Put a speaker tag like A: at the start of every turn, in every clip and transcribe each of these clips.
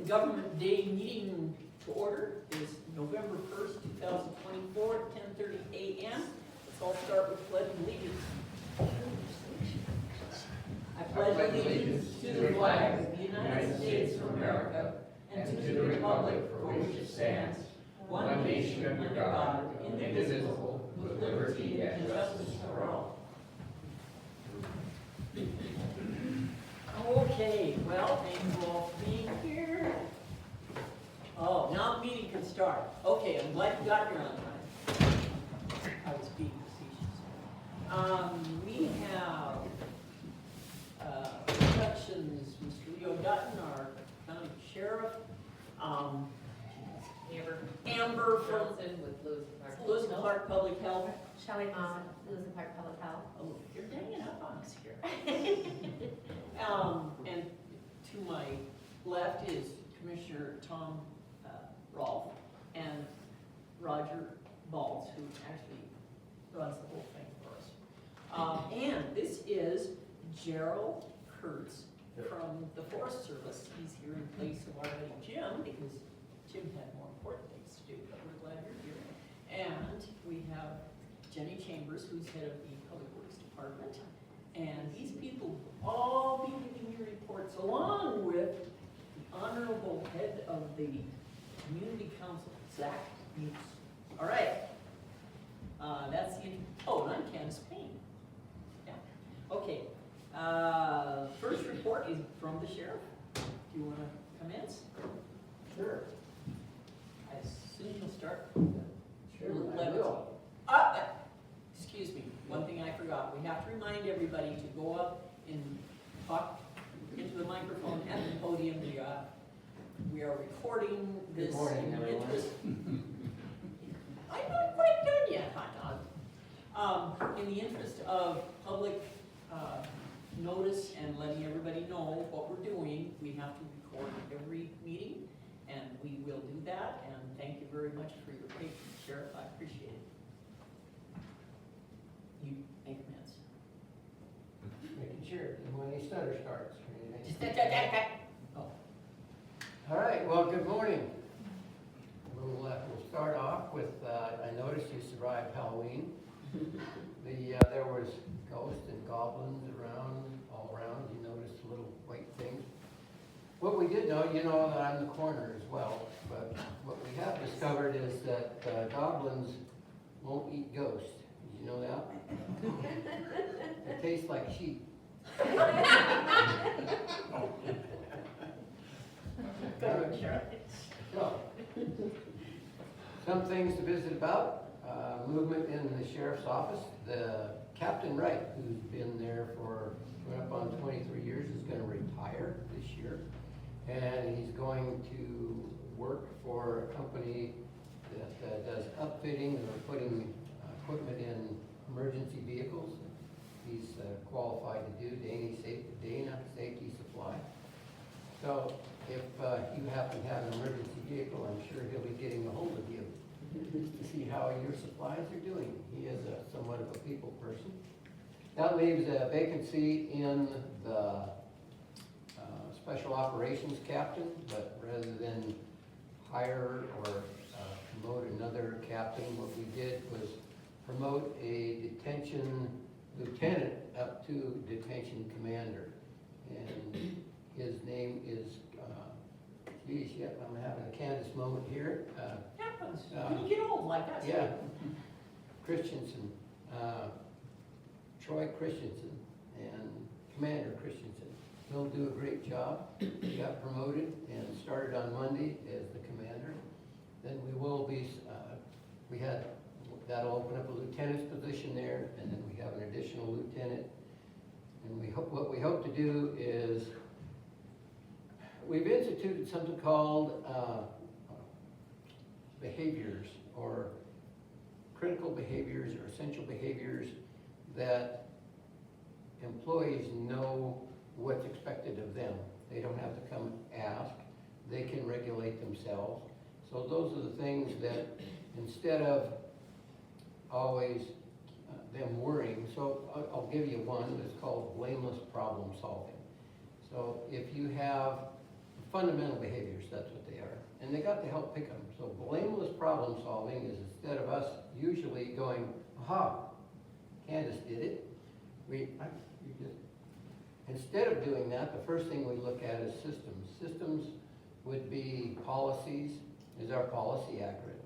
A: Government Day meeting to order is November 1st, 2024, at 10:30 a.m. Let's all start with pledge of allegiance. I pledge allegiance to the flag of the United States of America and to the republic for which it stands, one nation under God, indivisible, with liberty and justice for all. Okay, well, thank you all for being here. Oh, now the meeting can start. Okay, I'm glad you got here on time. I was being facetious. We have introductions. Mr. Leo Dutton, our county sheriff. Amber from Lewis and Clark Public Health.
B: Shelley Lewis and Clark Public Health.
A: Oh, you're hanging up on us here. And to my left is Commissioner Tom Rolfe and Roger Balls, who actually runs the whole thing for us. And this is Gerald Kurtz from the Forest Service. He's here in place of our buddy Jim, because Jim had more important things to do, but we're glad you're here. And we have Jenny Chambers, who's head of the Public Works Department. And these people will all be giving you reports, along with the honorable head of the Community Council, Zach Muse. All right. That's the, oh, and I'm Candace Payne. Yeah. Okay. First report is from the sheriff. Do you want to commence?
C: Sure.
A: I assume you'll start with
C: Sure,
A: a little
C: I
A: levity.
C: will.
A: Excuse me, one thing I forgot. We have to remind everybody to go up and talk into the microphone at the podium. We are recording this.
C: Good morning,
A: in the
C: everyone.
A: interest. I'm not quite done yet, hot dog. In the interest of public notice and letting everybody know what we're doing, we have to record every meeting, and we will do that. And thank you very much for your patience, Sheriff. I appreciate it. You may commence.
C: Making sure when he stutter starts. or anything.
A: Oh,
C: All right, well, good morning. We'll start off with, I noticed you survived Halloween. There was ghosts and goblins all around. You noticed little white things. What we did know, you know that I'm the coroner as well, but what we have discovered is that goblins won't eat ghosts. Did you know that? They taste like sheep.
A: good one, Sheriff.
C: So, some things to visit about. Movement in the sheriff's office. The Captain Wright, who's been there for coming up on 23 years, is going to retire this year. And he's going to work for a company that does upfitting or putting equipment in emergency vehicles. He's qualified to do Dana Safety Supply. So if you happen to have an emergency vehicle, I'm sure he'll be getting a hold of you to see how your supplies are doing. He is somewhat of a people person. That leaves a vacancy in the Special Operations Captain, but rather than hire or promote another captain, what we did was promote a detention lieutenant up to detention commander. And his name is, I'm having a Candace moment here.
A: Happens. When you get old like us.
C: Yeah, Christensen, Troy Christensen, and Commander Christensen. He'll do a great job. He got promoted and started on Monday as the commander. Then we will be, that'll open up a lieutenant's position there, and then we have an additional lieutenant. And what we hope to do is, we've instituted something called behaviors, or critical behaviors, or essential behaviors that employees know what's expected of them. They don't have to come ask. They can regulate themselves. So those are the things that, instead of always them worrying, so I'll give you one that's called blameless problem solving. So if fundamental behaviors, that's what they are. And they got to help pick them. So blameless problem solving is instead of us usually going, aha, Candace did it. Instead of doing that, the first thing we look at is systems. Systems would be policies. Is our policy accurate?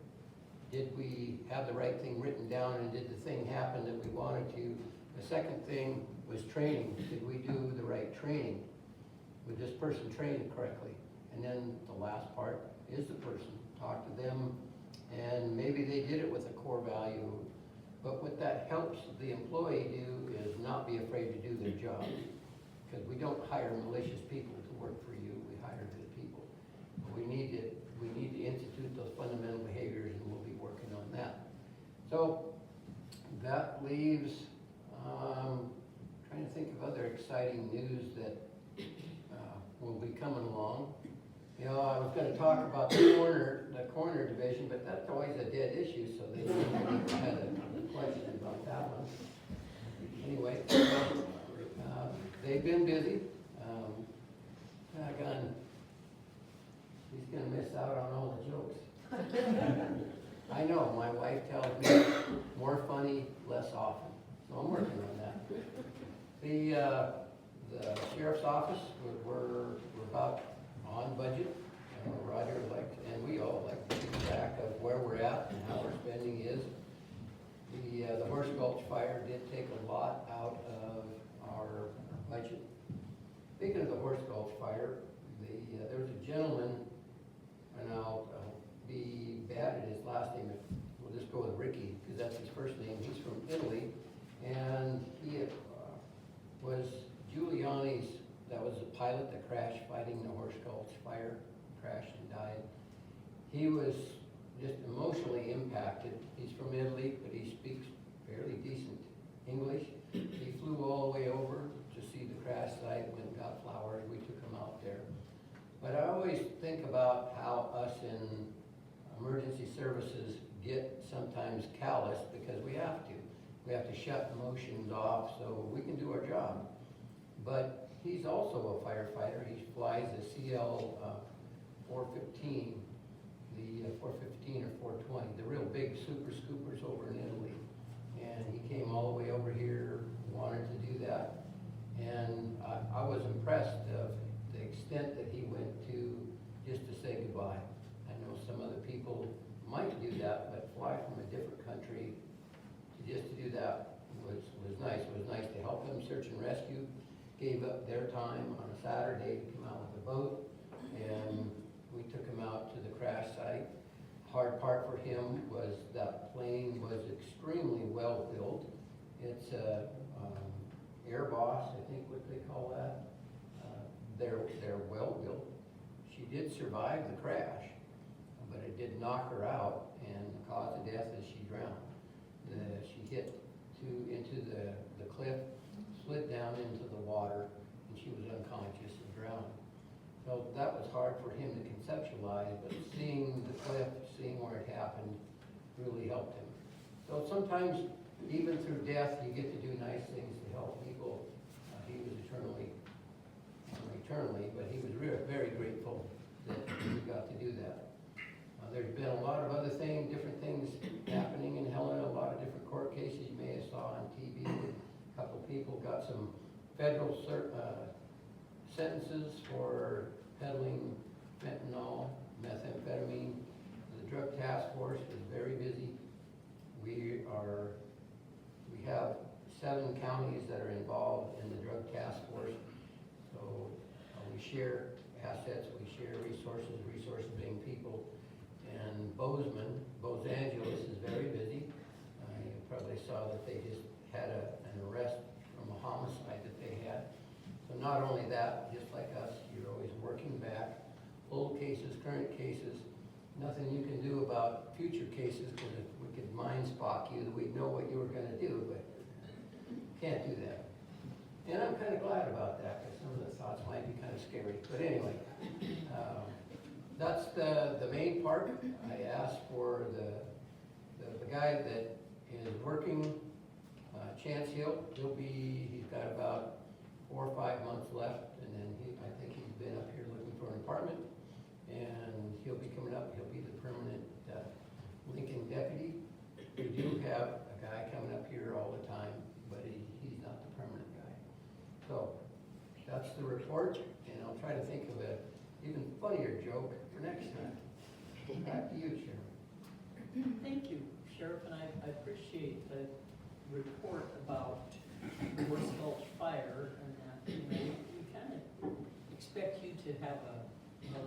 C: Did we have the right thing written down and did the thing happen that we wanted to? The second thing was training. Did we do the right training? Was this person trained correctly? And then the last part is the person. Talk to them, and maybe they did it with a core value. But what that helps the employee do is not be afraid to do their job. Because we don't hire malicious people to work for you, we hire good people. We need to institute those fundamental behaviors, and we'll be working on that. So that leaves, trying to think of other exciting news that will be coming along. You know, I was gonna talk about the corner division, but that's always a dead issue, so they had a question about that one. Anyway, they've been busy. He's gonna miss out on all the jokes. I know, my wife tells me more funny, less often, so I'm working on that. The sheriff's office, we're about on budget. Roger likes, and we all like to keep track of where we're at and how our spending is. The Horse Gulch fire did take a lot out of our budget. Speaking of the Horse Gulch fire, there was a gentleman, and I'll be bad at his last name. We'll just go with Ricky, because that's his first name. He's from Italy, and he was Giuliani's, that was the pilot that crashed fighting the Horse Gulch fire, crashed and died. He was just emotionally impacted. He's from Italy, but he speaks fairly decent English. He flew all the way over to see the crash site, went and got flowers. We took him out there. But I always think about how us in emergency services get sometimes callous because we have to. We have to shut emotions off so we can do our job. But he's also a firefighter. He flies the CL 415, the 415 or 420, the real big super scoopers over in Italy. And he came all the way over here, wanted to do that. And I was impressed of the extent that he went to just to say goodbye. I know some other people might do that, but fly from a different country just to do that was nice. It was nice to help them search and rescue. Gave up their time on a Saturday to come out with a boat, and we took him out to the crash site. Hard part for him was that plane was extremely well built. It's a Airboss, I think what they call that. They're well built. She did survive the crash, but it did knock her out, and the cause of death is she drowned. She hit into the cliff, slid down into the water, and she was unconscious and drowned. So that was hard for him to conceptualize, but seeing the cliff, seeing where it happened, really helped him. So sometimes, even through death, you get to do nice things to help people. He was eternally, but he was very grateful that he got to do that. There's been a lot of other things, different things happening in Helena, a lot of different court cases you may have saw on TV. A couple of people got some federal sentences for peddling fentanyl, methamphetamine. The drug task force is very busy. We have 7 counties that are involved in the drug task force. So we share assets, we share resources being people. And Bos Angeles is very busy. You probably saw that they just had an arrest from a homicide that they had. So not only that, just like us, you're always working back, old cases, current cases, nothing you can do about future cases, because if we could mind spot you, we'd know what you were gonna do, but can't do that. And I'm kind of glad about that, because some of the thoughts might be kind of scary. But anyway, that's the main part. I asked for the guy that is working, Chance Hill. He's got about 4 or 5 months left, and then I think he's been up here looking for an apartment. he'll be coming up, he'll be the permanent Lincoln deputy. We do have a guy coming up here all the time, but he's not the permanent guy. So, that's the report, and I'll try to think of an even funnier joke for next time. Back to you, Sheriff.
A: Thank you, Sheriff, and I appreciate the report about the West Gulch fire and that, you know, we kind of expect you to have a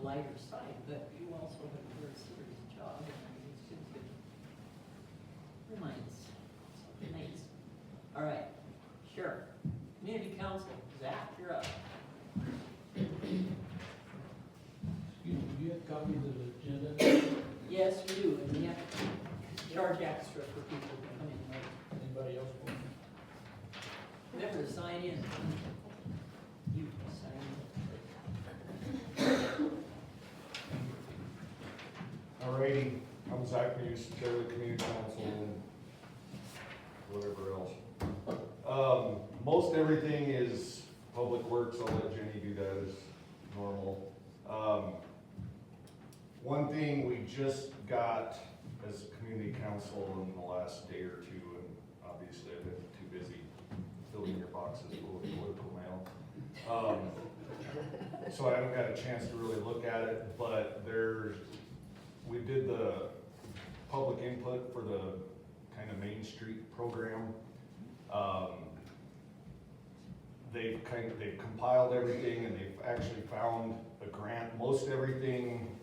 A: lighter side, but you also have a very serious job, and it's good to remind us. So, thanks. All right, Sheriff, Community Council, Zach, you're up.
D: Excuse me, do you have copies of the agenda?
A: Yes, we do, and we have to charge extra for people who come in late.
D: Anybody else want?
A: Remember to sign in. You sign
E: Alrighty, I'm Zach Muse, Chair of the Community Council, and whatever else. Most everything is Public Works, I'll let Jenny do that as normal. One thing we just got as a community council in the last day or two, and obviously I've been too busy filling your boxes full of political mail. So I haven't got a chance to really look at it, but we did the public input for the kind of Main Street program. They've compiled everything, and they've actually found a grant. Most everything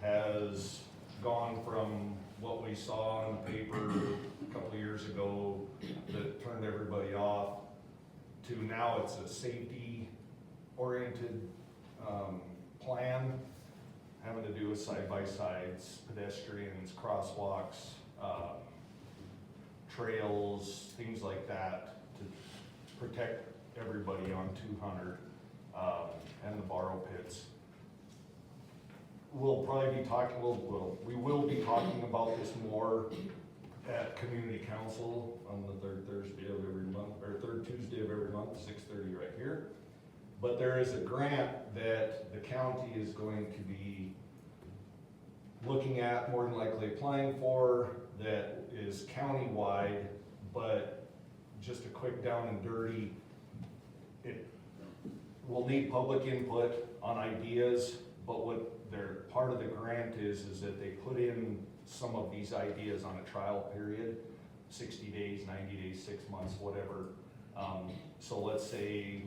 E: has gone from what we saw in the paper a couple of years ago that turned everybody off to now it's a safety oriented plan having to do with side-by-sides, pedestrians, crosswalks, trails, things like that to protect everybody on 200 and the borrow pits. We'll probably be talking, we will be talking about this more at community council on the third Thursday of every month, or third Tuesday of every month, 6:30 right here. But there is a grant that the county is going to be looking at, more than likely applying for, that is countywide, but just a quick down and dirty, it will need public input on ideas, but what part of the grant is that they put in some of these ideas on a trial period, 60 days, 90 days, 6 months, whatever. So let's say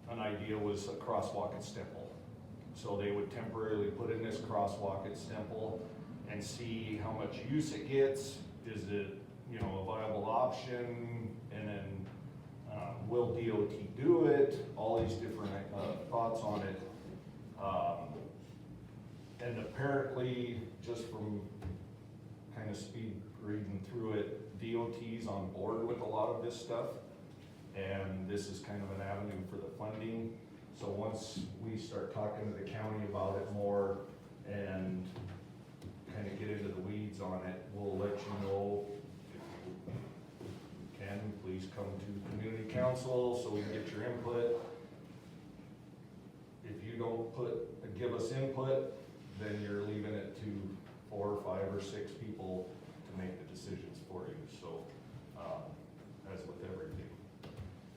E: an idea was a crosswalk at Stemple. So they would temporarily put in this crosswalk at Stemple and see how much use it gets. Is it, you know, a viable option? And then will DOT do it? All these different thoughts on it. And apparently, just from kind of speed reading through it, DOT's on board with a lot of this stuff. And this is kind of an avenue for the funding. So once we start talking to the county about it more and kind of get into the weeds on it, we'll let you know. If you can, please come to community council so we can get your input. If you don't give us input, then you're leaving it to 4, 5, or 6 people to make the decisions for you. So, as with everything.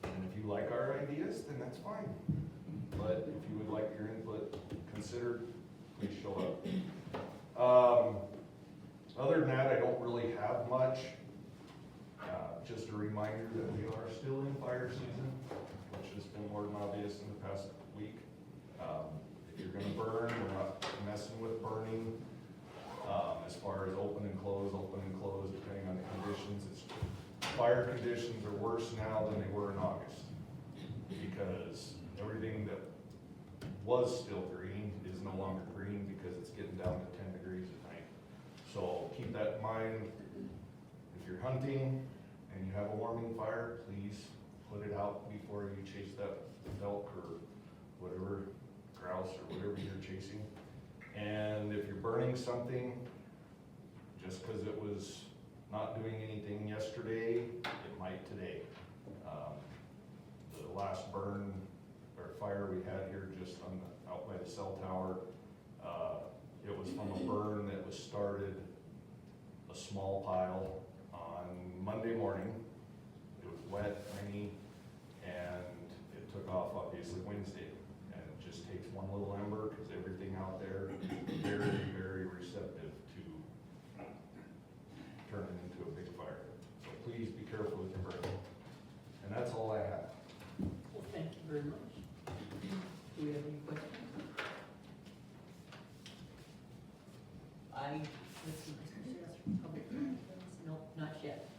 E: And if you like our ideas, then that's fine. But if you would like your input considered, please show up. Other than that, I don't really have much. Just a reminder that we are still in fire season, which has been more than obvious in the past week. If you're gonna burn, we're not messing with burning. As far as open and close, depending on the conditions. Fire conditions are worse now than they were in August, because everything that was still green is no longer green because it's getting down to 10 degrees at night. So keep that in mind. If you're hunting and you have a warming fire, please put it out before you chase that elk or whatever, grouse or whatever you're chasing. And if you're burning something, just because it was not doing anything yesterday, it might today. The last burn or fire we had here just out by the cell tower, It was from a burn that was started, a small pile, on Monday morning. It was wet, rainy, and it took off obviously Wednesday. And it just takes one little ember, because everything out there is very, very receptive to turning into a big fire. So please be careful with your burn. And that's all I have.
A: Well, thank you very much. Do we have any questions? Let's see, Mr. Sheriff, public comments? No, not yet.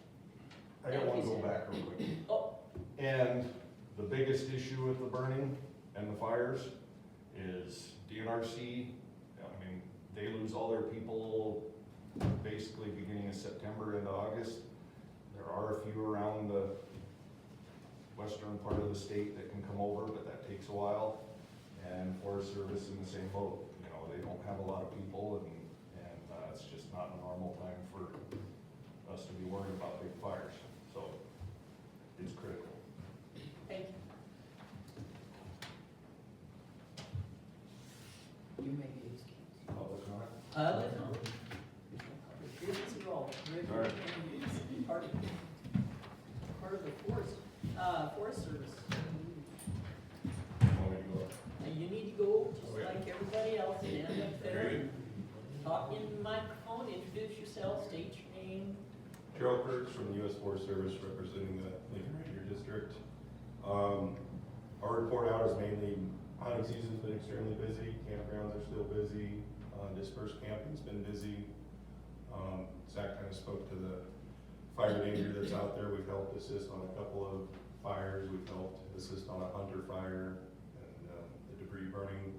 E: I got one go back real quick.
A: Oh,
E: And the biggest issue with the burning and the fires is DNRC, I mean, they lose all their people basically beginning of September into August. There are a few around the western part of the state that can come over, but that takes a while. And Forest Service in the same boat, you know, they don't have a lot of people, and it's just not a normal time for us to be worried about big fires, so it's critical.
A: thank you. You may be excused.
E: Public comment?
A: Public comment. Public hearings are all regular and part of the Forest Service.
E: Want me to go?
A: And you need to go, just
E: Okay.
A: like everybody else, stand up there and talk in the microphone, introduce yourself, state your name.
F: Gerald Kurtz from the U.S. Forest Service representing the Lincoln Ranger District. Our report out is mainly hunting season's been extremely busy, campgrounds are still busy, dispersed camping's been busy. Zach kind of spoke to the fire danger that's out there. We've helped assist on a couple of fires. We've helped assist on a hunter fire and the debris burning.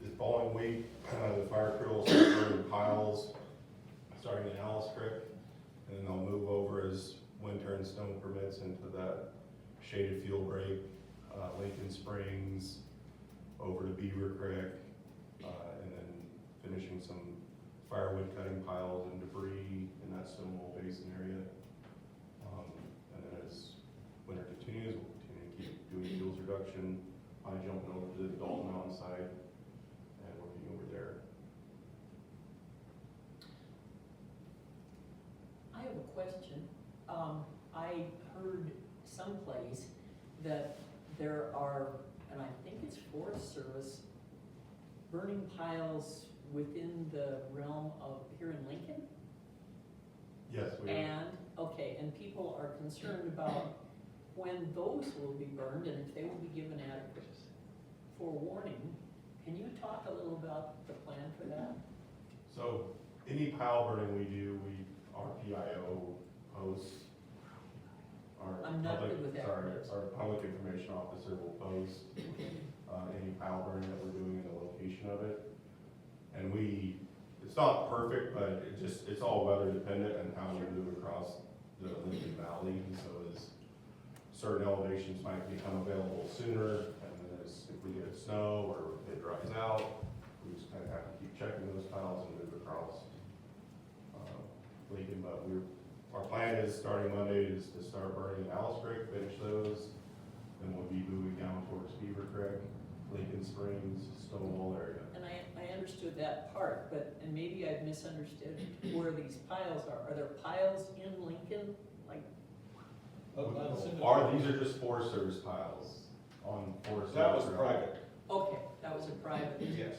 F: This following week, the fire crew will start burning piles starting in Alice Creek, and then they'll move over as winter and snow permits into that shaded field break, Lincoln Springs, over to Beaver Creek, and then finishing some firewood cutting piles and debris in that Stonewall Basin area. And then as winter continues, we'll continue to keep doing fuels reduction, jumping over to the Dalton Mountain side and working over there.
A: I have a question. I heard someplace that there are, and I think it's Forest Service, burning piles within the realm of here in Lincoln?
F: Yes, we
A: And, okay, and people are concerned about when those will be burned and if they will be given adequate forewarning. Can you talk a little about the plan for that?
F: So any pile burning we do, our PIO posts,
A: I'm not good with that.
F: our public information officer will post any pile burning that we're doing and the location of it. And it's not perfect, but it's all weather dependent and how we move across the Lincoln Valley. And so as certain elevations might become available sooner, and then if we get snow or it dries out, we just kind of have to keep checking those piles and move across Lincoln. But our plan is starting Monday is to start burning Alice Creek, finish those, then we'll be moving down towards Beaver Creek, Lincoln Springs, Stonewall area.
A: And I understood that part, and maybe I've misunderstood where these piles are. Are there piles in Lincoln? Like,
F: These are just Forest Service piles on Forest Service.
E: That was private,
A: okay, that was a private,
E: yes,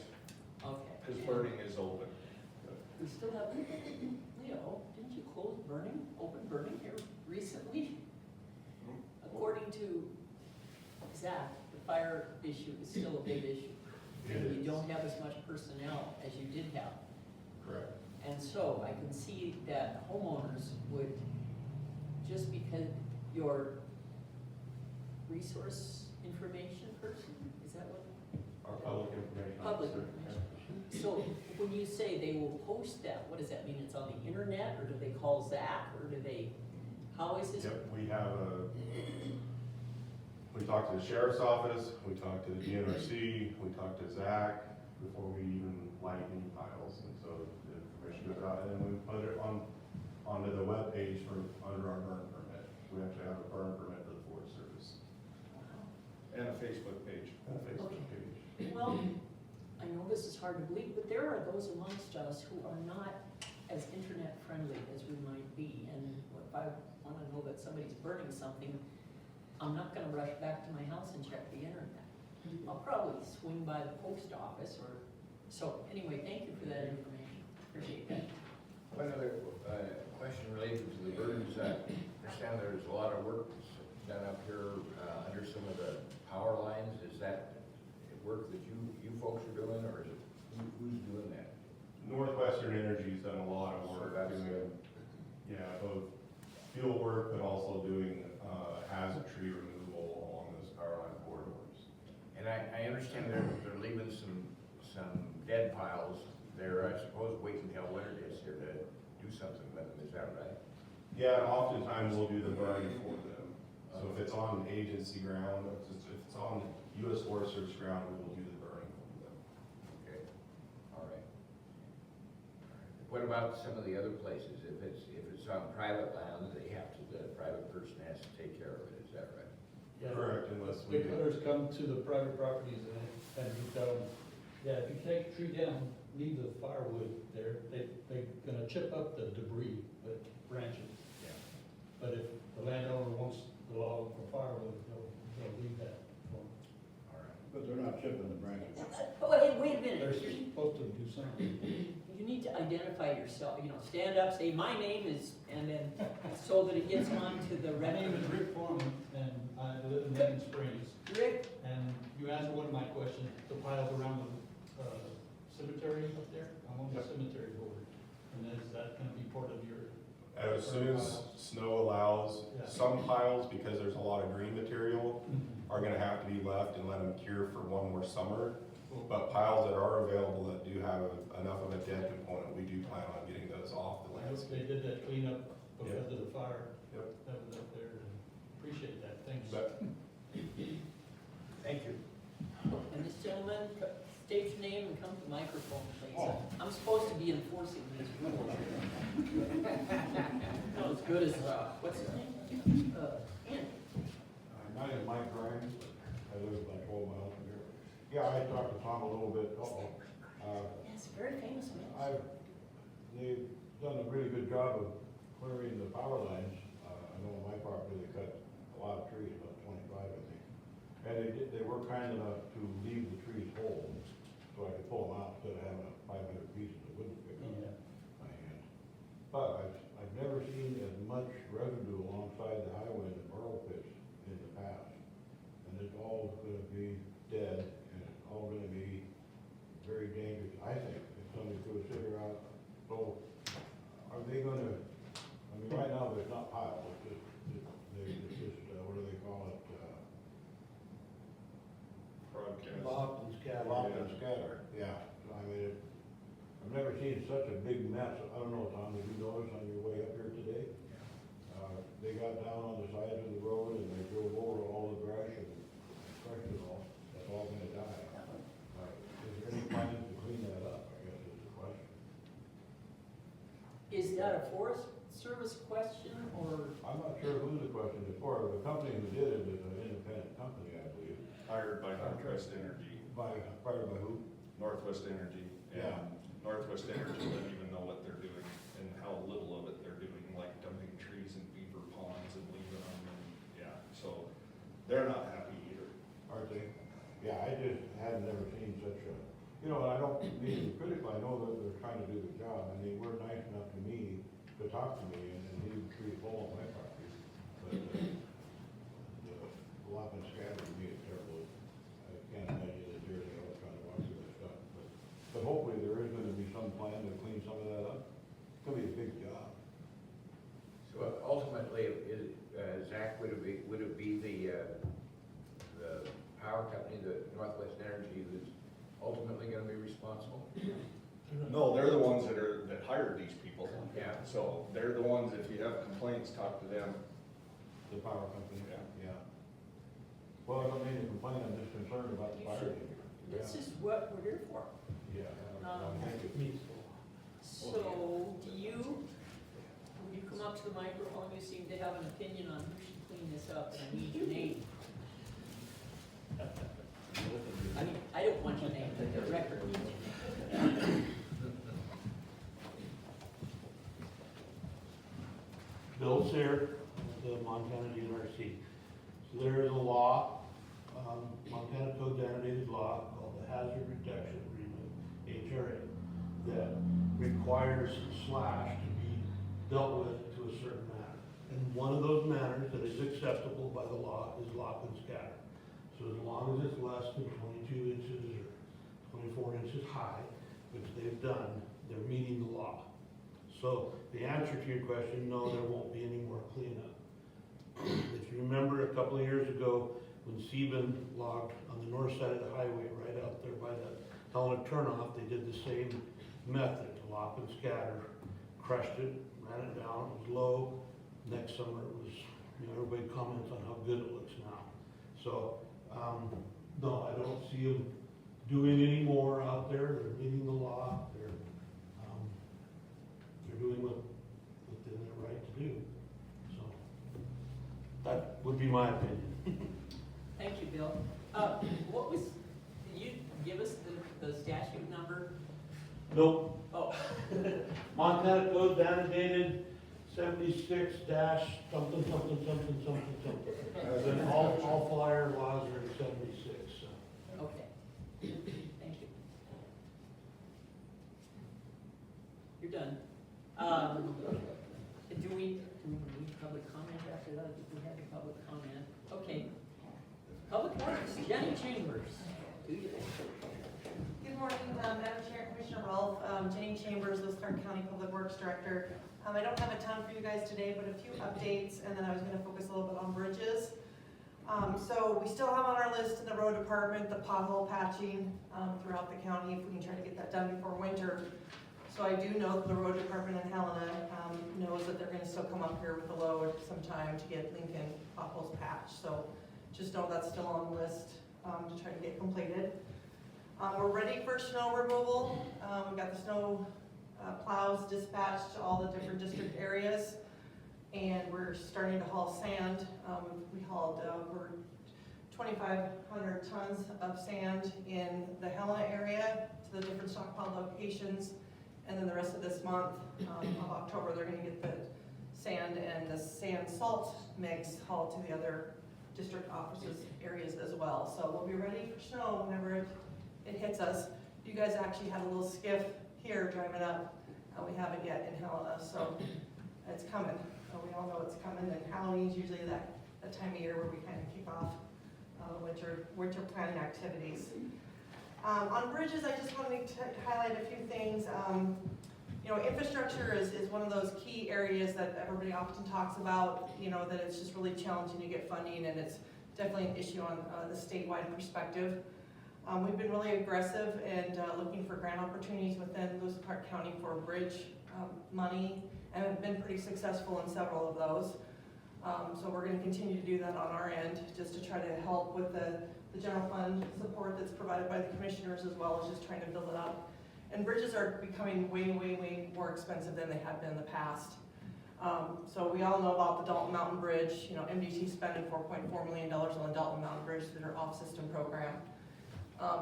A: okay.
E: because burning is open.
A: We still have, Leo, didn't you close open burning here recently? According to Zach, the fire issue is still a big issue. And you don't have as much personnel as you did have.
F: Correct.
A: And so I can see that homeowners would, just because your resource information person, is that what?
F: Our public information
A: Public
F: officer.
A: information. So when you say they will post that, what does that mean? It's on the internet, or do they call Zach, or do they, how is this?
F: Yep, we talked to the sheriff's office, we talked to the DNRC, we talked to Zach before we even light any piles. And so the information goes out, and then we put it onto the webpage under our burn permit. We actually have a burn permit for the Forest Service.
E: And a Facebook page.
F: And a Facebook
A: Okay.
F: page.
A: Well, I know this is hard to believe, but there are those amongst us who are not as internet friendly as we might be. And if I wanna know that somebody's burning something, I'm not gonna rush back to my house and check the internet. I'll probably swing by the post office or, so anyway, thank you for that information. Appreciate that.
G: One other question related to the burdens. I understand there's a lot of work done up here under some of the power lines. Is that work that you folks are doing, or is it, who's doing that?
F: Northwestern Energy's done a lot of
G: So
F: work
G: that's
F: doing, yeah, both field work, but also doing, hazard tree removal along those power line corridors.
G: And I understand they're leaving some dead piles there, I suppose, waiting until winter gets here to do something with them, is that right?
F: Yeah, and oftentimes we'll do the burning for them. So if it's on agency ground, if it's on US Forest Service ground, we will do the burning for them.
G: Okay, all right. What about some of the other places? If it's on private land, the private person has to take care of it, is that right?
D: Yeah.
F: Correct, unless we
D: Big
F: do.
D: hunters come to the private properties and you tell them, yeah, if you take a tree down, leave the firewood there, they're gonna chip up the debris, the branches.
G: Yeah.
D: But if the landowner wants the log for firewood, they'll leave that for them.
G: All right.
H: But they're not chipping the branches.
A: Oh, hey, wait a
D: They're
A: minute.
D: supposed to do something.
A: You need to identify yourself, stand up, say, my name is, and then, so that it gets onto the
D: My name is
A: record.
D: Rick Foreman, and I live in Maiden Springs.
A: Rick,
D: And you answered one of my questions, the piles around the cemetery up there, I'm on the cemetery board. And is that gonna be part of your,
F: As soon as snow allows,
D: Yeah.
F: some piles, because there's a lot of green material, are gonna have to be left and let them cure for one more summer. But piles that are available that do have enough of a dead component, we do plan on getting those off the
D: I hope
F: landscape.
D: they did that cleanup because of the fire
F: Yep.
D: that was up there. Appreciate that, thanks.
F: But
G: Thank you.
A: and this gentleman, state your name and come to the microphone, please.
H: Oh.
A: I'm supposed to be enforcing these rules. Not as good as, what's his name? Andy.
H: My name is Mike Grimes. I live about 12 miles from here. Yeah, I talked to Tom a little bit.
A: Yes, very famous man.
H: They've done a really good job of clearing the power lines. I know on my property, they cut a lot of trees, about 25, I think. And they were kind enough to leave the trees whole, so I could pull them out instead of having 500 pieces of wood to pick up
D: Yeah.
H: by hand. But I've never seen as much residue alongside the highway in the burrow pits in the past. And it's all gonna be dead, and it's all gonna be very dangerous, I think, if somebody threw a figure out. So, are they gonna, I mean, right now, there's not piles, it's just, what do they call it?
E: Broadcast.
H: Loft and scatter. Loft and scatter, yeah. So, I mean, I've never seen such a big mess. I don't know, Tom, did you notice on your way up here today? They got down on the sides of the road and they drove over all the brush and crushed it all. That's all gonna die. Is there any plans to clean that up, I guess is the question.
A: Is that a Forest Service question, or?
H: I'm not sure who the question is for. The company who did it is an independent company, I believe.
E: Hired by Northwest Energy.
H: Hired by who?
E: Northwest Energy.
H: Yeah.
E: And Northwest Energy doesn't even know what they're doing and how little of it they're doing, like dumping trees in beaver ponds and leaving them, and, yeah, so they're not happy either.
H: Aren't they? Yeah, I just had never seen such a, and I don't mean to be critical, I know that they're trying to do their job, and they were nice enough to me, to talk to me, and leave the tree full on my property. But, the lop and scatter to me is terrible. I can't imagine that there's anything else trying to walk through that stuff, but hopefully there is gonna be some plan to clean some of that up. It's gonna be a big job.
G: So ultimately, Zach, would it be the power company, the Northwest Energy, who's ultimately gonna be responsible?
E: No, they're the ones that hired these people.
G: Yeah.
E: So they're the ones, if you have complaints, talk to them.
H: The power company.
E: Yeah.
H: Yeah. Well, I don't mean to complain, I'm just concerned about the
A: You
H: fire.
A: should.
H: danger.
A: This is what we're here for.
H: Yeah. Thank you.
A: So, do you, when you come up to the microphone, you seem to have an opinion on who should clean this up, and I need your name. I mean, I don't want your name for the record.
H: Bill Sear, the Montana DNRC. So there is a law, Montana Code annotated law called the Hazard Reduction Agreement, HRA, that requires slash to be dealt with to a certain manner. And one of those manners that is acceptable by the law is lock and scatter. So as long as it's less than 22 inches or 24 inches high, which they've done, they're meeting the law. So the answer to your question, no, there won't be any more cleanup. If you remember a couple of years ago, when Sebin logged on the north side of the highway, right out there by the Helena turnoff, they did the same method, lock and scatter, crushed it, ran it down, it was low. Next summer it was, everybody comments on how good it looks now. So, no, I don't see them doing any more out there. They're meeting the law. They're doing what within their right to do. So that would be my opinion.
A: Thank you, Bill. What was, can you give us the statute number?
H: Nope.
A: Oh,
H: Montana Code annotated 76 dash something, something, something, something, something. And all fire laws are in 76, so.
A: okay. Thank you. You're done. Do we need public comment after that? We have a public comment. Okay. Public works, Jenny Chambers. Do you?
I: Good morning, Madam Chair, Commissioner Rolfe. Jenny Chambers, Lewis Clark County Public Works Director. I don't have a ton for you guys today, but a few updates, and then I was going to focus a little bit on bridges. So we still have on our list in the road department the pothole patching throughout the county, if we can try to get that done before winter. So I do know that the road department in Helena knows that they're going to still come up here with a load sometime to get Lincoln potholes patched. So just know that's still on the list to try to get completed. We're ready for snow removal. We've got the snow plows dispatched to all the different district areas, and we're starting to haul sand. We hauled over 2,500 tons of sand in the Helena area to the different stockpile locations, and then the rest of this month of October, they're going to get the sand and the sand salt mix hauled to the other district offices areas as well. So we'll be ready for snow whenever it hits us. You guys actually had a little skiff here driving up. We haven't yet in Helena, so it's coming. We all know it's coming, and Halloween is usually that time of year where we kind of kick off winter planning activities. On bridges, I just wanted to highlight a few things. Infrastructure is one of those key areas that everybody often talks about, that it's just really challenging to get funding, and it's definitely an issue on the statewide perspective. We've been really aggressive and looking for grant opportunities within Lewis and Clark County for bridge money, and have been pretty successful in several of those. So we're going to continue to do that on our end, just to try to help with the general fund support that's provided by the commissioners, as well as just trying to build it up. And bridges are becoming way, way, way more expensive than they have been in the past. So we all know about the Dalton Mountain Bridge. MDT spending $4.4 million on the Dalton Mountain Bridge through their off-system program.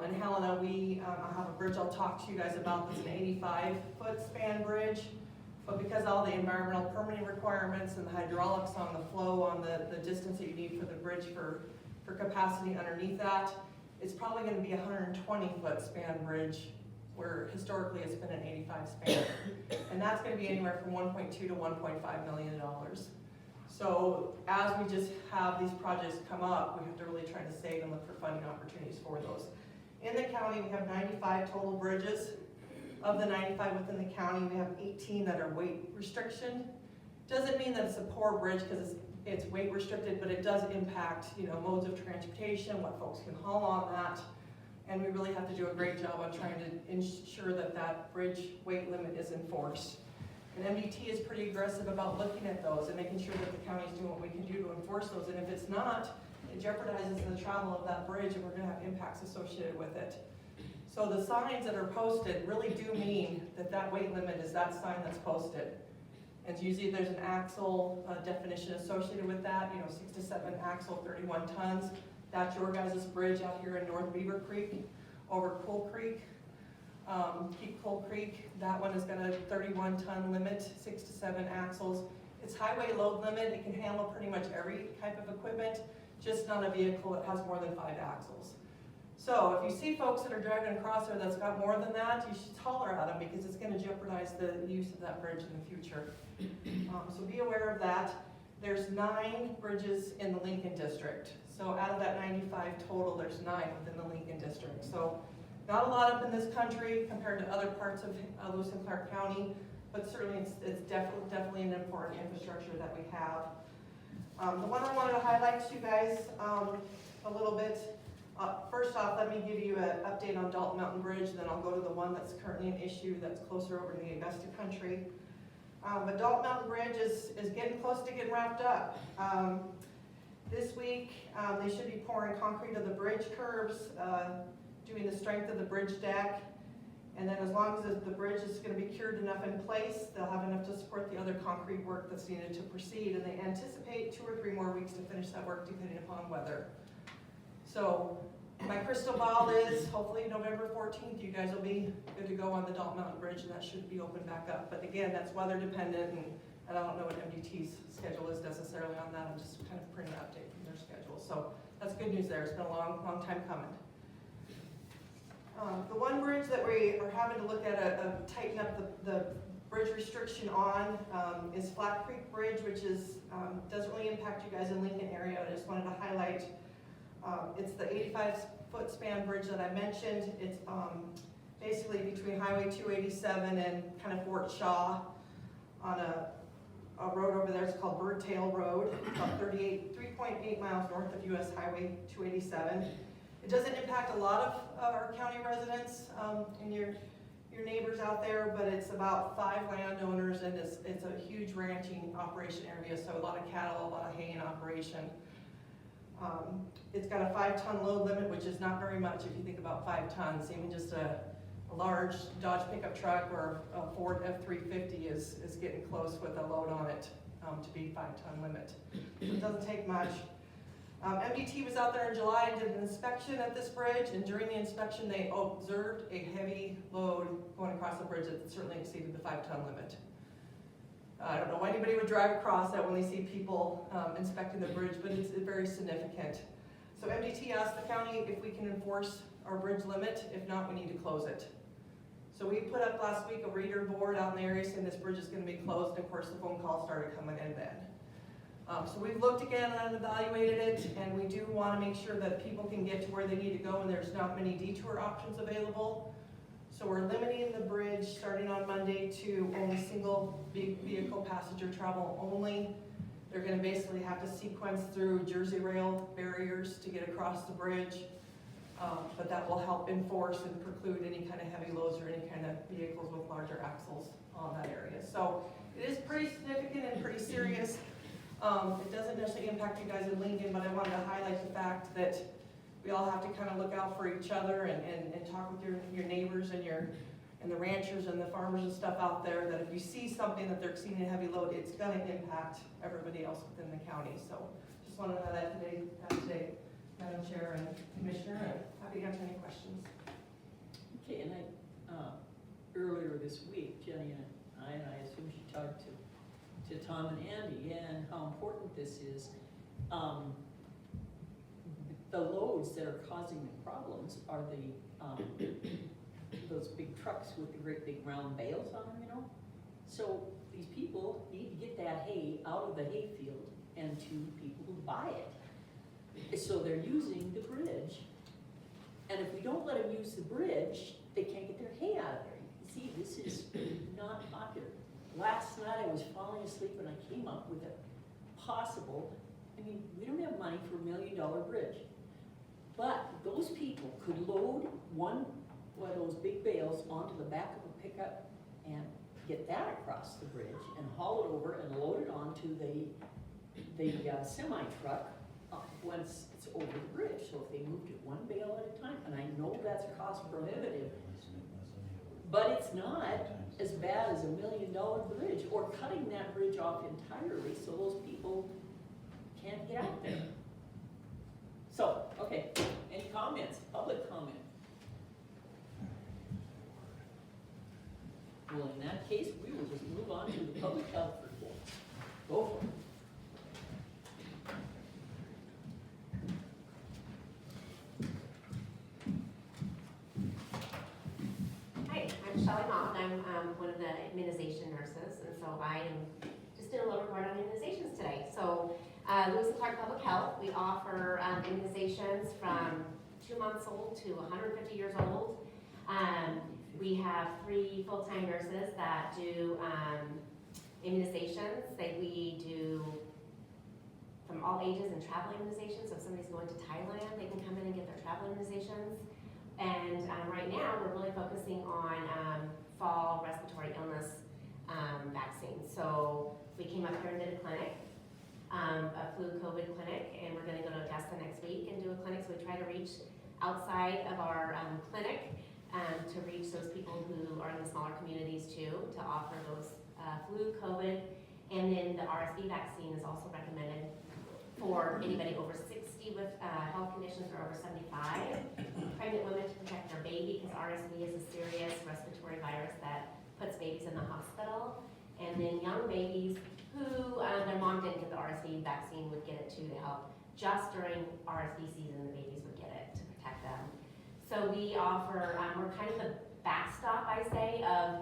I: In Helena, we have a bridge I'll talk to you guys about that's an 85-foot span bridge. But because all the environmental permitting requirements and the hydraulics on the flow, on the distance that you need for the bridge for capacity underneath that, it's probably going to be a 120-foot span bridge, where historically it's been an 85 span. And that's going to be anywhere from $1.2 to $1.5 million. So as we just have these projects come up, we have to really try to save and look for funding opportunities for those. In the county, we have 95 total bridges. Of the 95 within the county, we have 18 that are weight restriction. Doesn't mean that it's a poor bridge because it's weight restricted, but it does impact, modes of transportation, what folks can haul on that. And we really have to do a great job on trying to ensure that that bridge weight limit is enforced. And MDT is pretty aggressive about looking at those and making sure that the county's doing what we can do to enforce those. And if it's not, it jeopardizes the travel of that bridge, and we're gonna have impacts associated with it. So the signs that are posted really do mean that that weight limit is that sign that's posted. And usually there's an axle definition associated with that, 6 to 7 axle, 31 tons. That's your guys' bridge out here in North Beaver Creek. over Coal Creek. Keep Coal Creek, that one has got a 31-ton limit, 6 to 7 axles. It's highway load limit, it can handle pretty much every type of equipment, just not a vehicle that has more than 5 axles. So if you see folks that are driving across there that's got more than that, you should holler at them because it's gonna jeopardize the use of that bridge in the future. So be aware of that. There's 9 bridges in the Lincoln District. So out of that 95 total, there's 9 within the Lincoln District. So not a lot up in this country compared to other parts of Lewis and Clark County, but certainly it's definitely an important infrastructure that we have. The one I wanted to highlight to you guys a little bit, first off, let me give you an update on Dalton Mountain Bridge, then I'll go to the one that's currently an issue that's closer over to the Augusta country. But Dalton Mountain Bridge is getting close to getting wrapped up. This week, they should be pouring concrete of the bridge curbs, doing the strength of the bridge deck, and then as long as the bridge is going to be cured enough in place, they'll have enough to support the other concrete work that's needed to proceed, and they anticipate 2 or 3 more weeks to finish that work depending upon weather. So my crystal ball is hopefully November 14th, you guys will be good to go on the Dalton Mountain Bridge, and that should be open back up. But again, that's weather dependent, and I don't know what MDT's schedule is necessarily on that. I'm just kind of printing an update from their schedule. So that's good news there. It's been a long time coming. The one bridge that we are having to look at, tighten up the bridge restriction on is Flat Creek Bridge, which is doesn't really impact you guys in Lincoln area. I just wanted to highlight it's the 85-foot span bridge that I mentioned. It's basically between Highway 287 and kind of Fort Shaw on a road over there. It's called Bird Tail Road, about 3.8 miles north of US Highway 287. It doesn't impact a lot of our county residents and your neighbors out there, but it's about 5 landowners, and it's a huge ranching operation area, so a lot of cattle, a lot of hay in operation. It's got a 5-ton load limit, which is not very much if you think about 5 tons. Even just a large Dodge pickup truck or a Ford F-350 is getting close with a load on it to be 5-ton limit. So it doesn't take much. MDT was out there in July and did an inspection at this bridge, and during the inspection they observed a heavy load going across the bridge that certainly exceeded the 5-ton limit. I don't know why anybody would drive across that when they see people inspecting the bridge, but it's very significant. So MDT asked the county if we can enforce our bridge limit. If not, we need to close it. So we put up last week a reader board out in the area saying this bridge is going to be closed, and of course the phone calls started coming in then. So we've looked again and evaluated it, and we do want to make sure that people can get to where they need to go, and there's not many detour options available. So we're limiting the bridge starting on Monday to only single vehicle passenger travel only. They're going to basically have to sequence through Jersey rail barriers to get across the bridge, but that will help enforce and preclude any kind of heavy loads or any kind of vehicles with larger axles on that area. So it is pretty significant and pretty serious. It doesn't necessarily impact you guys in Lincoln, but I wanted to highlight the fact that we all have to kind of look out for each other and talk with your neighbors and the ranchers and the farmers and stuff out there, that if you see something that they're exceeding a heavy load, it's going to impact everybody else within the county. So just wanted to highlight today, Madam Chair and Commissioner, and happy to answer any questions.
A: Okay, and earlier this week, Jenny and I assume she talked to Tom and Andy, and how important this is. The loads that are causing the problems are those big trucks with the great big round bales on them, you know? So these people need to get that hay out of the hay field and to people who buy it. So they're using the bridge, and if we don't let them use the bridge, they can't get their hay out of there. You can see, this is not popular. Last night I was falling asleep and I came up with a possible, we don't have money for $1 million bridge, but those people could load one of those big bales onto the back of a pickup and get that across the bridge and haul it over and load it onto the semi-truck once it's over the bridge. So if they moved it one bale at a time, and I know that's cost prohibitive, but it's not as bad as $1 million bridge, or cutting that bridge off entirely so those people can't get out there. So, okay, any comments, public comment? Well, in that case, we will just move on to the public health report. Go for it.
B: Hi, I'm Shelley Mott, and I'm one of the immunization nurses, and so I am just doing a little report on immunizations today. So, Lewis and Clark Public Health, we offer immunizations from 2 months old to 150 years old. We have 3 full-time nurses that do immunizations. We do from all ages and travel immunizations. So if somebody's going to Thailand, they can come in and get their travel immunizations. And right now, we're really focusing on fall respiratory illness vaccines. So we came up here and did a clinic, a flu COVID clinic, and we're gonna go to Augusta next week and do a clinic. So we try to reach outside of our clinic to reach those people who are in the smaller communities too, to offer those flu, COVID, and then the RSV vaccine is also recommended for anybody over 60 with health conditions or over 75. Pregnant women to protect their baby, because RSV is a serious respiratory virus that puts babies in the hospital. And then young babies who their mom didn't get the RSV vaccine would get it too, to help just during RSV season, the babies would get it to protect them. So we offer, we're kind of the backstop, I say, of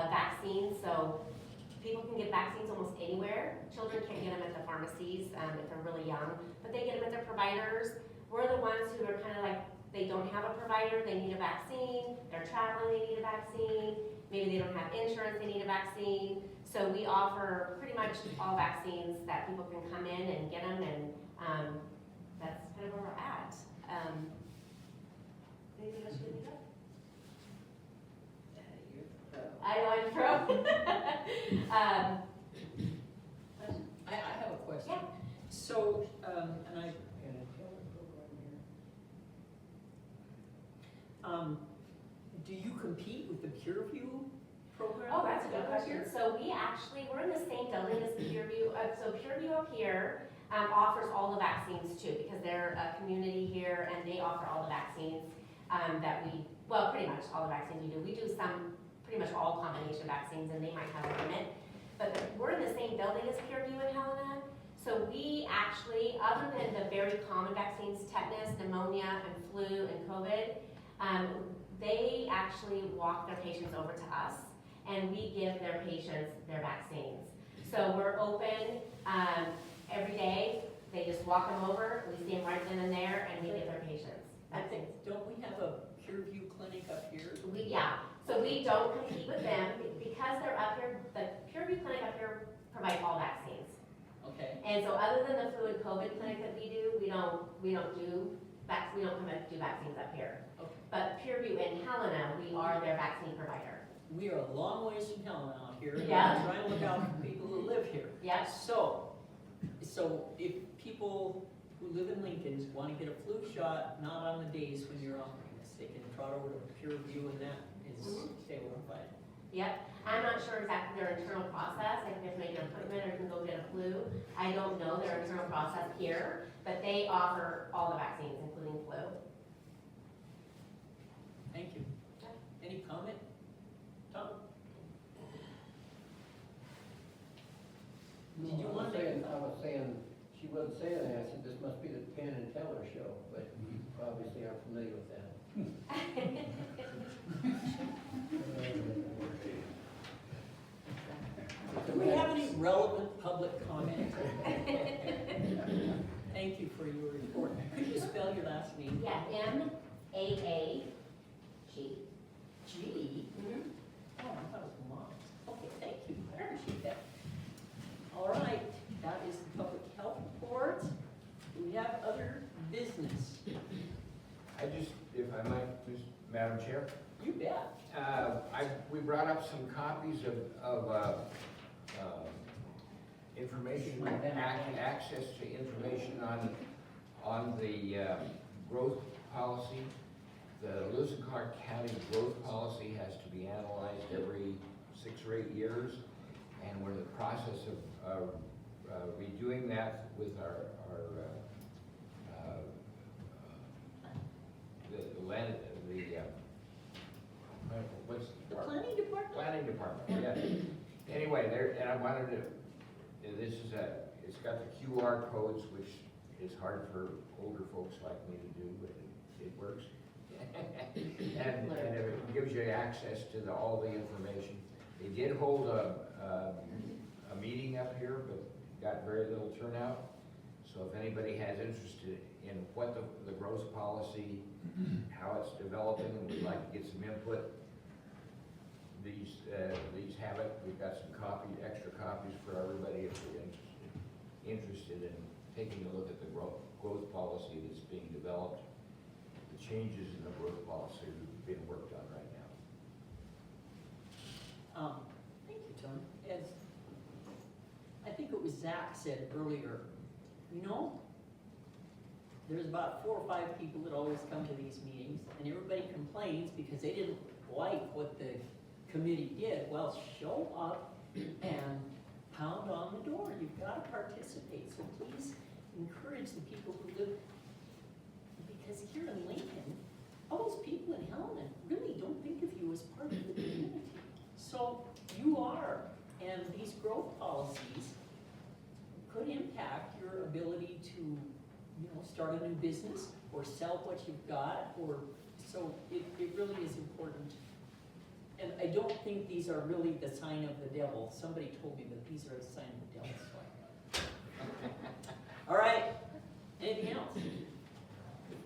B: vaccines. So people can get vaccines almost anywhere. Children can't get them at the pharmacies if they're really young, but they get them at their providers. We're the ones who are kind of like, they don't have a provider, they need a vaccine, they're traveling, they need a vaccine, maybe they don't have insurance, they need a vaccine. So we offer pretty much all vaccines that people can come in and get them, and that's kind of where we're at. Anything else you think of? I know I'm pro.
A: I have a question.
B: Yeah.
A: So, and I, do you compete with the PureView program?
B: Oh, that's a good question. So we're in the same building as PureView. So PureView up here offers all the vaccines too, because they're a community here and they offer all the vaccines pretty much all the vaccines we do. We do pretty much all combination vaccines, and they might have a limit. But we're in the same building as PureView in Helena. So we actually, other than the very common vaccines, tetanus, pneumonia, and flu, and COVID, they actually walk their patients over to us, and we give their patients their vaccines. So we're open every day. They just walk them over, we see them right then and there, and we give their patients vaccines.
A: Don't we have a PureView clinic up here?
B: So we don't compete with them because they're up here. The PureView clinic up here provides all vaccines.
A: Okay.
B: And so other than the flu and COVID clinic that we do, we don't do vaccines up here.
A: Okay.
B: But PureView in Helena, we are their vaccine provider.
A: We are a long ways from Helena out here. And
B: Yeah.
A: we're trying to look out for people who live here.
B: Yep.
A: So if people who live in Lincoln want to get a flu shot, not on the days when you're offering this, they can trot over to PureView, and that is stabilified.
B: Yep. I'm not sure exactly their internal process. I think they have to make an appointment or you can go get a flu. I don't know their internal process here, but they offer all the vaccines, including flu.
A: Thank you. Any comment? Tom? Did you want to?
C: I was saying, she wasn't saying that, I said, this must be the Penn and Teller show, but you obviously aren't familiar with that.
A: Do we have any relevant public comment? Thank you for your report. Could you spell your last name?
B: Yeah, M-A-A-G.
A: G? Oh, I thought it was Mott. Okay, thank you, I appreciate that. All right, that is the public health report. Do we have other business?
G: If I might, Madam Chair,
A: You bet.
G: we brought up some copies of information, access to information on the growth policy. The Lewis and Clark County growth policy has to be analyzed every 6 or 8 years, and we're in the process of redoing that with what's the
A: The
G: department?
A: planning department?
G: Planning department. anyway, there, and I wanted to, this is it's got the QR codes, which is hard for older folks like me to do, but it works. And it gives you access to all the information. They did hold a meeting up here, but got very little turnout. So if anybody has interest in what the growth policy, how it's developing, and would like to get some input, these have it. We've got some extra copies for everybody if they're interested in taking a look at the growth policy that's being developed. The changes in the growth policy are being worked on right now.
A: Thank you, Tom. As I think it was Zach said earlier, there's about 4 or 5 people that always come to these meetings, and everybody complains because they didn't like what the committee did. Well, show up and pound on the door. You've got to participate. So please encourage the people who live, because here in Lincoln, all those people in Helena really don't think of you as part of the community. So you are, and these growth policies could impact your ability to, start a new business or sell what you've got, or, so it really is important. And I don't think these are really the sign of the devil. Somebody told me that these are a sign of the devil, so I All right, anything else?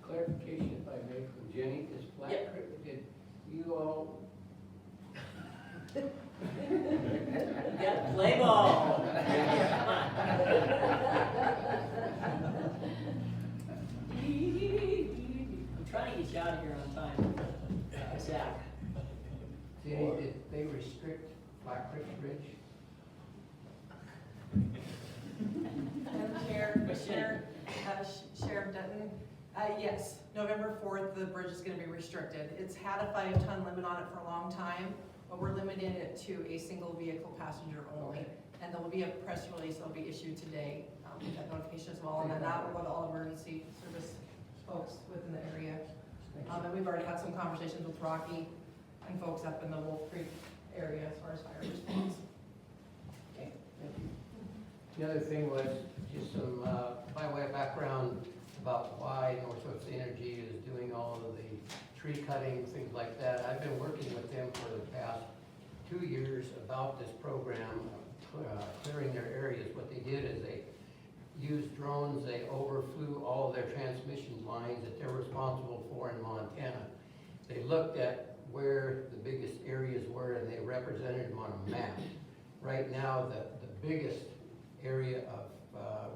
C: Clarification if I may from Jenny, is Black
A: Yep.
C: Creek, did you all,
A: Yeah, play ball. I'm trying to get you out of here on time, Zach.
C: Jenny, did they restrict Black Creek Bridge?
I: Madam Chair, Sheriff Dutton, yes, November 4th, the bridge is gonna be restricted. It's had a 5-ton limit on it for a long time, but we're limiting it to a single vehicle passenger only.
C: Okay.
I: And there will be a press release that'll be issued today, with that notification as well, and then that will go to all emergency service folks within the area. And we've already had some conversations with Rocky and folks up in the Wolf Creek area as far as fire response.
C: Okay, thank you. The other thing was just some, by way of background about why Northwest Energy is doing all of the tree cutting, things like that. I've been working with them for the past 2 years about this program, clearing their areas. What they did is they used drones, they overflew all of their transmission lines that they're responsible for in Montana. They looked at where the biggest areas were and they represented them on a map. Right now, the biggest area of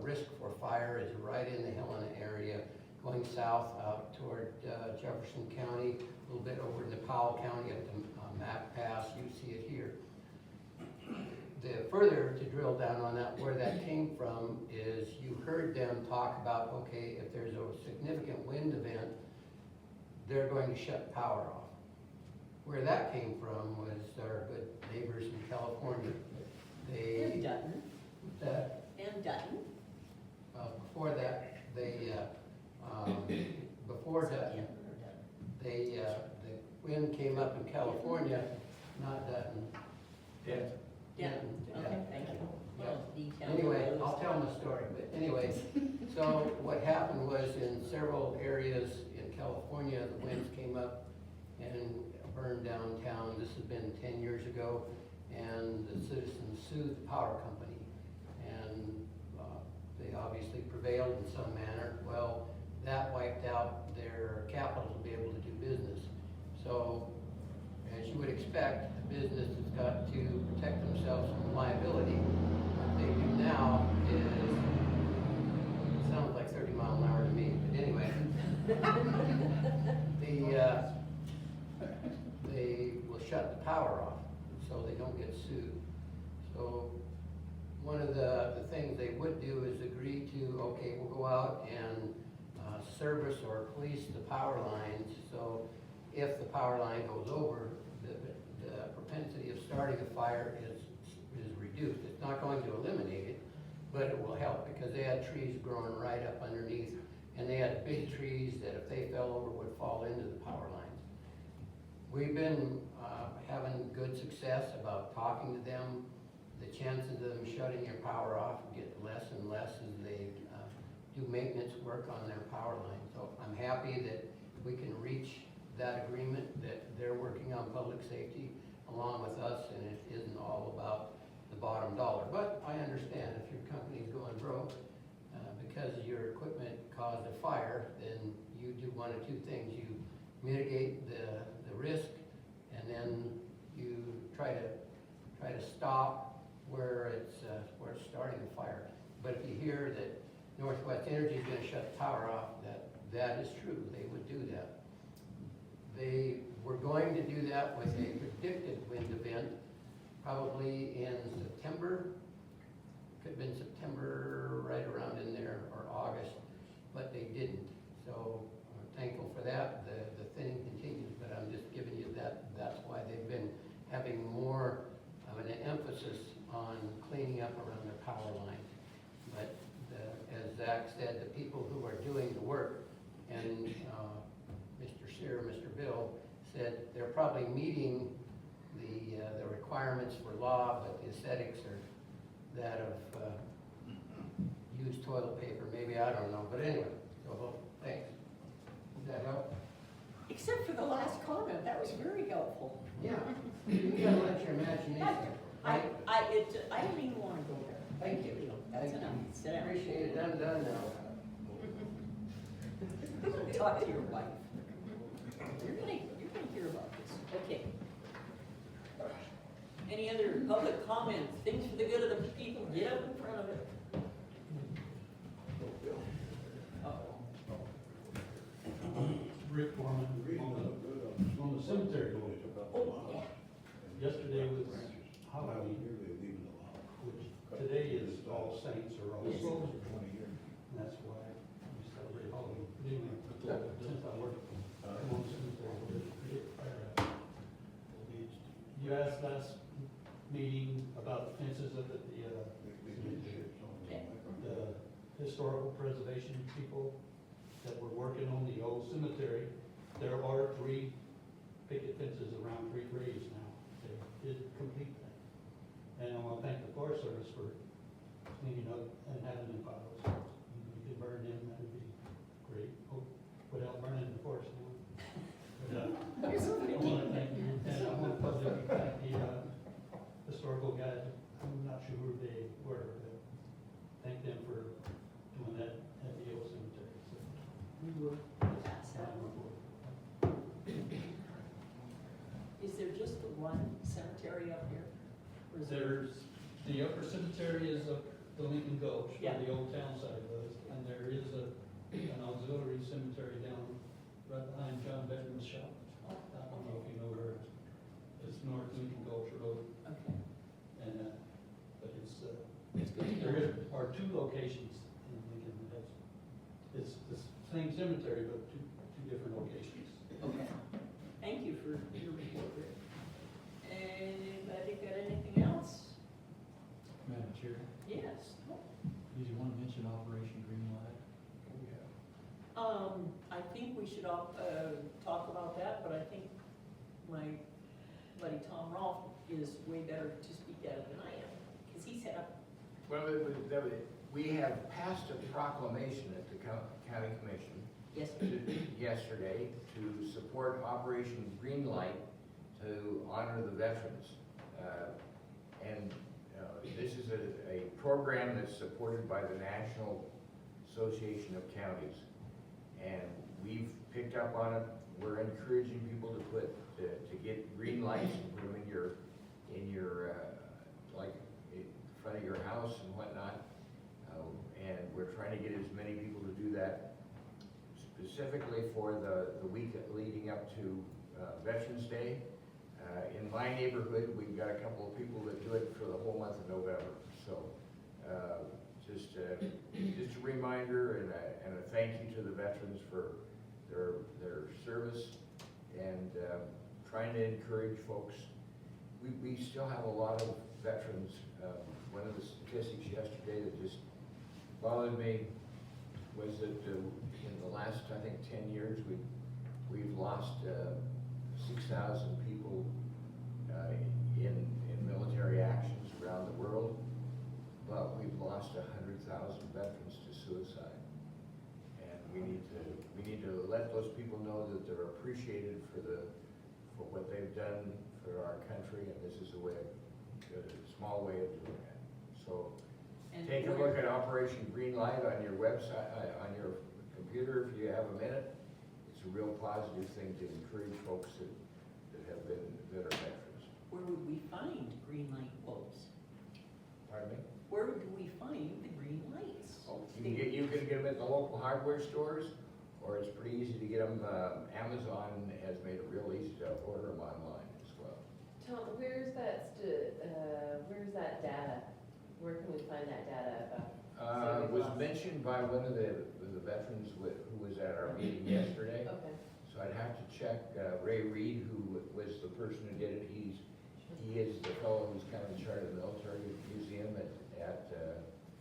C: risk for fire is right in the Helena area, going south out toward Jefferson County, a little bit over into Powell County at the map pass. You see it here. The further to drill down on that, where that came from, is you heard them talk about, okay, if there's a significant wind event, they're going to shut power off. Where that came from was our good neighbors in California.
A: And Dutton.
C: That,
A: And Dutton.
C: before that, before Dutton, the wind came up in California, not Dutton.
G: Yeah.
A: Yeah,
C: Yeah.
A: okay, thank you. Well, detailed.
C: Anyway, I'll tell them the story, but anyways, so what happened was in several areas in California, the winds came up and burned downtown. This has been 10 years ago, and the citizens sued the power company. And they obviously prevailed in some manner. Well, that wiped out their capital to be able to do business. So, as you would expect, a business has got to protect themselves from liability. What they do now is, it sounds like 30 miles an hour to me, but anyway. They will shut the power off so they don't get sued. So one of the things they would do is agree to, okay, we'll go out and service or police the power lines. So if the power line goes over, the propensity of starting a fire is reduced. It's not going to eliminate it, but it will help, because they had trees growing right up underneath, and they had big trees that if they fell over would fall into the power lines. We've been having good success about talking to them. the chances of them shutting your power off get less and less as they do maintenance work on their power line. So I'm happy that we can reach that agreement, that they're working on public safety along with us, and it isn't all about the bottom dollar. But I understand if your company's going broke because your equipment caused a fire, then you do one of two things. You mitigate the risk, and then you try to stop where it's starting the fire. But if you hear that Northwest Energy is going to shut the power off, that is true. They would do that. They were going to do that with a predicted wind event, probably in September. Could have been September, right around in there, or August, but they didn't. So I'm thankful for that. The thinning continues, but I'm just giving you that's why they've been having more of an emphasis on cleaning up around their power lines. But as Zach said, the people who are doing the work, and Mr. Sear, Mr. Bill, said they're probably meeting the requirements for law, but the aesthetics are that of used toilet paper, maybe, I don't know, but anyway, so thanks. Does that help?
A: Except for the last comment, that was very helpful.
C: Yeah, you gotta let your imagination.
A: I don't even wanna go there.
C: Thank you.
A: That's
C: Thank
A: enough.
C: you.
A: Sit down.
C: Appreciate it, done now.
A: Talk to your wife. You're gonna hear about this. Okay. Any other public comments? Things for the good of the people? Get up in front of it. Uh-oh.
D: Rick Foreman on the cemetery.
A: Oh, yeah.
D: Yesterday was Halloween, which today is All Saints or All Souls. And that's why we celebrate Halloween. Anyway, since I work on the cemetery, we're just pretty fire out. You asked last meeting about the fences up at the historical preservation people that were working on the old cemetery. There are 3 picket fences around 3 graves now. They did complete that. And I want to thank the Forest Service for cleaning up and having them piles. You could burn them, that would be great. Without burning the forest now. But,
A: You're so
D: I want to thank you, and I want to publicly thank the historical guys. I'm not sure who they were, but thank them for doing that at the old cemetery. So,
A: We will pass that. Is there just the one cemetery up here? Or is there?
D: There's, the upper cemetery is up the Lincoln Gulch,
A: Yeah.
D: where the old town site was, and there is an auxiliary cemetery down right behind John Veteran's shop. I don't know if you know where, it's North Lincoln Gulch Road,
A: Okay.
D: and, but it's,
A: It's good to
D: there
A: know.
D: are 2 locations in Lincoln. It's the same cemetery, but two different locations.
A: Okay. Thank you for your report, Rick. Anybody got anything else?
J: Madam Chair,
A: Yes.
J: did you want to mention Operation Greenlight?
A: I think we should talk about that, but I think my buddy Tom Rolfe is way better to speak at it than I am, because he's had a.
G: Well, we have passed a proclamation at the county commission
A: Yes.
G: yesterday to support Operation Greenlight to honor the veterans. And this is a program that's supported by the National Association of Counties. And we've picked up on it. We're encouraging people to get green lights and put them in your like in front of your house and whatnot. And we're trying to get as many people to do that specifically for the week leading up to Veterans Day. In my neighborhood, we've got a couple of people that do it for the whole month of November. So just a reminder and a thank you to the veterans for their service and trying to encourage folks. We still have a lot of veterans. One of the statistics yesterday that just bothered me was that in the last, I think, 10 years, we've lost 6,000 people in military actions around the world. let those people know that they're appreciated for what they've done for our country, and this is a small way of doing it. So,
A: And
G: take a
A: where-
G: look at Operation Greenlight on your website, on your computer if you have a minute. It's a real positive thing to encourage folks that are veterans.
A: Where would we find green light bulbs?
G: Pardon me?
A: Where do we find the green lights?
G: Oh, you can get them at the local hardware stores, or it's pretty easy to get them. Amazon has made it real easy to order them online as well.
K: Tom, where's that data? Where can we find that data about?
G: It was mentioned by one of the veterans who was at our meeting yesterday.
K: Okay.
G: So I'd have to check. Ray Reed, who was the person who did it, he is the fellow who's kind of in charge of the military museum at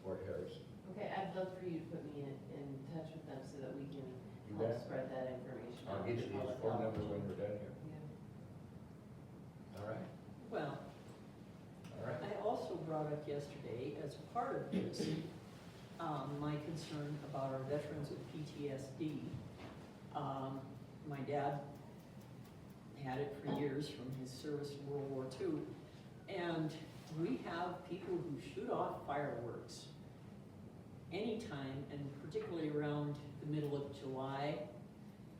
G: Fort Harrison.
K: Okay, I'd love for you to put me in touch with them so that we can
G: You
K: help
G: bet.
K: spread that information.
G: I'll
K: out
G: get
K: to
G: you his
K: public
G: phone
K: health.
G: number when we're done here.
K: Yeah.
G: All right?
A: Well,
G: All right.
A: I also brought up yesterday, as part of this, my concern about our veterans with PTSD. My dad had it for years from his service in World War II. And we have people who shoot off fireworks anytime, and particularly around the middle of July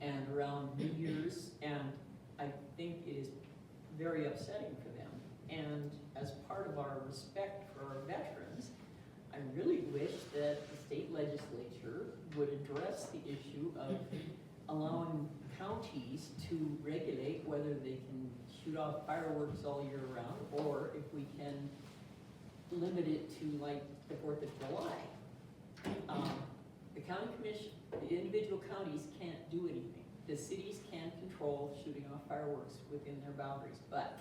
A: and around New Year's, and I think it is very upsetting for them. And as part of our respect for our veterans, I really wish that the state legislature would address the issue of allowing counties to regulate whether they can shoot off fireworks all year round, or if we can limit it to like the 4th of July. The county commission, the individual counties can't do anything. The cities can control shooting off fireworks within their boundaries, but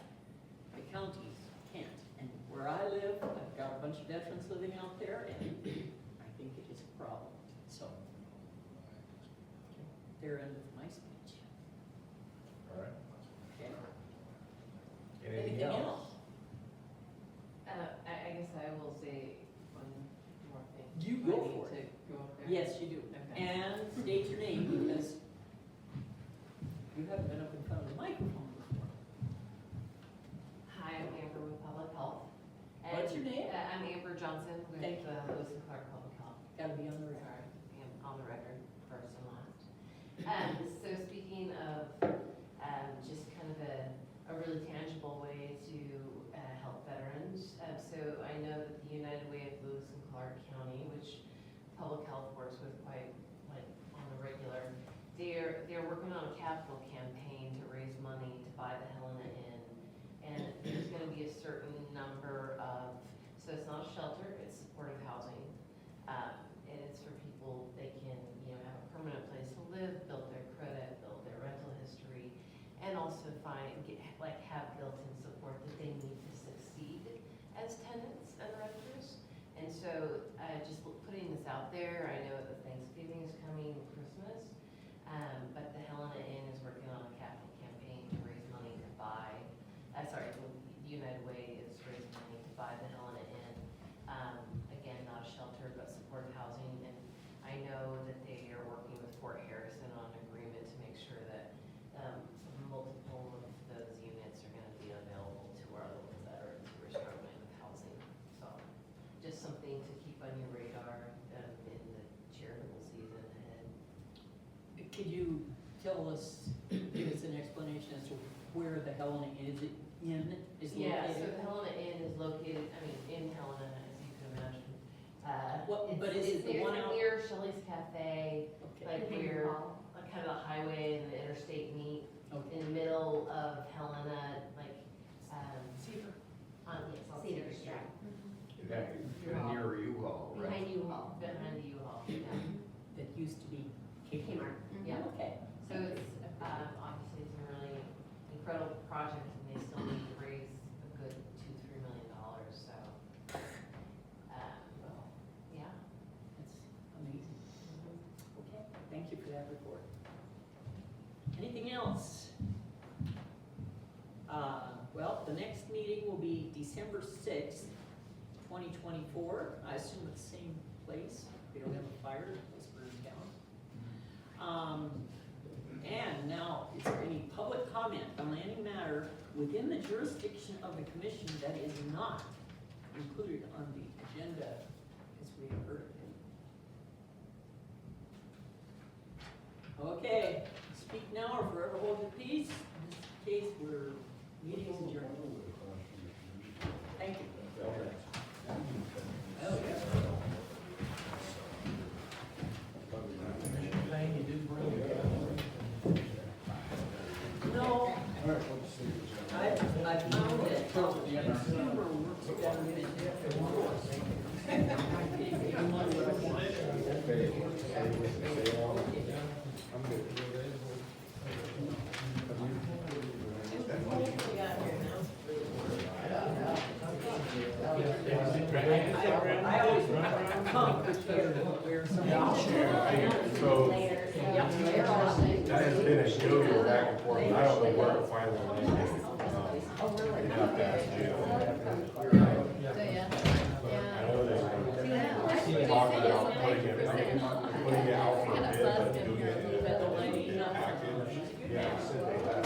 A: the counties can't. And where I live, I've got a bunch of veterans living out there, and I think it is a problem. So, there ends my speech.
G: All right.
A: Okay.
G: Anything else?
K: I guess I will say one more thing.
A: You
K: Do I
A: go
K: need
A: for
K: to
A: it.
K: go up there?
A: Yes, you do.
K: Okay.
A: And state your name, because you haven't been up in front of the microphone before.
K: Hi, I'm Amber with Public Health. And,
A: What's your name?
K: I'm Amber Johnson with
A: Thank you.
K: Lewis and Clark Public Health.
A: Gotta be on the record.
K: Sorry, I'm on the record first and last. So speaking of just kind of a really tangible way to help veterans, so I know that the United Way of Lewis and Clark County, which Public Health works with quite like on the regular, they're working on a capital campaign to raise money to buy the Helena Inn, and there's going to be a certain number of, so it's not a shelter, it's supportive housing, and it's for people, they can, have a permanent place to live, build their credit, build their rental history, and also have built-in support that they need to succeed as tenants and renters. And so, just putting this out there, I know that Thanksgiving is coming, Christmas, but the Helena Inn is working on a capital campaign to raise money to buy, the United Way is raising money to buy the Helena Inn. Again, not a shelter, but supportive housing, and I know that they are working with Fort Harrison on an agreement to make sure that multiple of those units are gonna be available to our local veterans who are struggling with housing. So, just something to keep on your radar in the charitable season ahead.
A: Could you give us an explanation as to where the Helena is located?
K: Yeah, so the Helena Inn is located, in Helena, as you can imagine.
A: But is it the one out?
K: Near Shelley's Cafe,
A: Okay.
K: like where, kind of the highway and the interstate meet,
A: Okay.
K: in the middle of Helena, like,
A: Cedar.
K: on Cedar Street.
G: That near U-Haul, right?
K: Behind U-Haul, behind the U-Haul, yeah.
A: That used to be
K: Kmart, yeah.
A: Okay.
K: So it's, obviously it's a really incredible project, and they still need to raise a good $2-3 million, so, yeah.
A: That's amazing. Okay, thank you for that report. Anything else? Well, the next meeting will be December 6th, 2024. I assume it's the same place. We don't have a fire, it's burned down. comment on any matter within the jurisdiction of the commission that is not included on the agenda as we have heard. Okay, speak now or forever hold your peace. In this case, we're meeting is adjourned. Thank you. Oh, yeah.
J: Thing you didn't bring it.
A: No, I found that consumer works better than I always come prepared to wear some.
F: So,
A: Yep.
F: that has been a go back and forth, I don't know where to find the link. You have to ask Jill. I know they're talking about putting it out for bid, but doing it in a package. Yeah, I said they had